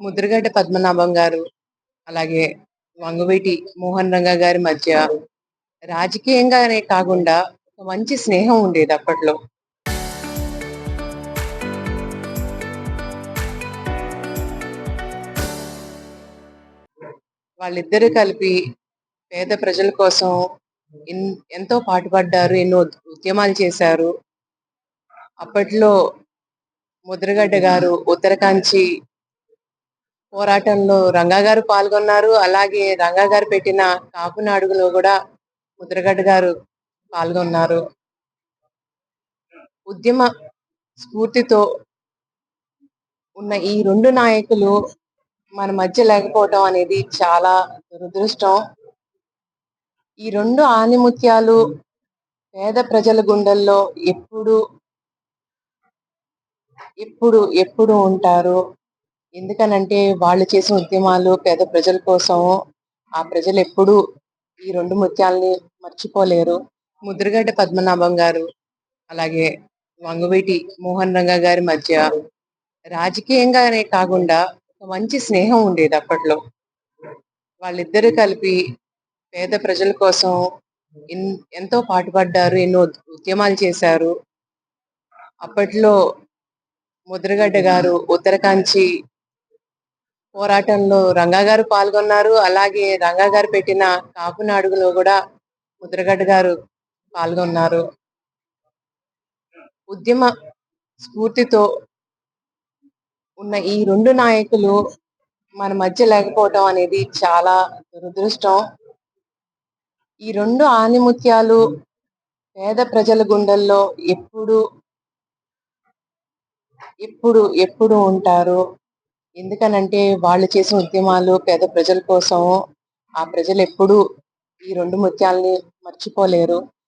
ముద్రగడ్డ పద్మనాభం గారు, అలాగే వంగవీటి మోహన్ రంగ గారి మధ్య రాజకీయంగానే కాకుండా ఒక మంచి స్నేహం ఉండేది అప్పట్లో. వాళ్ళిద్దరూ కలిపి పేద ప్రజల కోసం ఎన్ ఎంతో పాటుపడ్డారు. ఎన్నో ఉద్యమాలు చేశారు. అప్పట్లో ముద్రగడ్డ గారు ఉత్తరకాంచి పోరాటంలో రంగా గారు పాల్గొన్నారు. అలాగే రంగా గారు పెట్టిన కాపునాడుగులో గూడా ముద్రగడ్డ గారు పాల్గొన్నారు. ఉద్యమ స్ఫూర్తితో ఉన్న ఈ 2 నాయకులు మన మధ్య లేకపోవటం అనేది చాలా దురదృష్టం. ఈ 2 ఆణిముత్యాలు పేద ప్రజల గుండెల్లో ఎప్పుడు, ఎప్పుడు ఉంటారు. ఎందుకనంటే వాళ్ళు చేసిన ఉద్యమాలు పేద ప్రజల కోసం. ఆ ప్రజలెప్పుడూ ఈ 2 ముత్యాల్ని మర్చిపోలేరు. ముద్రగడ్డ పద్మనాభం గారు, అలాగే వంగవీటి మోహన్ రంగ గారి మధ్య రాజకీయంగానే కాకుండా ఒక మంచి స్నేహం ఉండేది అప్పట్లో. వాళ్ళిద్దరూ కలిపి పేద ప్రజల కోసం ఎన్ ఎంతో పాటుపడ్డారు. ఎన్నో ఉద్యమాలు చేశారు. అప్పట్లో ముద్రగడ్డ గారు ఉత్తరకాంచి పోరాటంలో రంగా గారు పాల్గొన్నారు. అలాగే రంగా గారు పెట్టిన కాపునాడుగులో గూడా ముద్రగడ్డ గారు పాల్గొన్నారు. ఉద్యమ స్ఫూర్తితో ఉన్న ఈ 2 నాయకులు మన మధ్య లేకపోవటం అనేది చాలా దురదృష్టం. ఈ 2 ఆణిముత్యాలు పేద ప్రజల గుండెల్లో ఎప్పుడు, ఎప్పుడు ఉంటారు. ఎందుకనంటే వాళ్ళు చేసిన ఉద్యమాలు పేద ప్రజల కోసం. ఆ ప్రజలెప్పుడూ ఈ 2 ముత్యాల్ని మర్చిపోలేరు.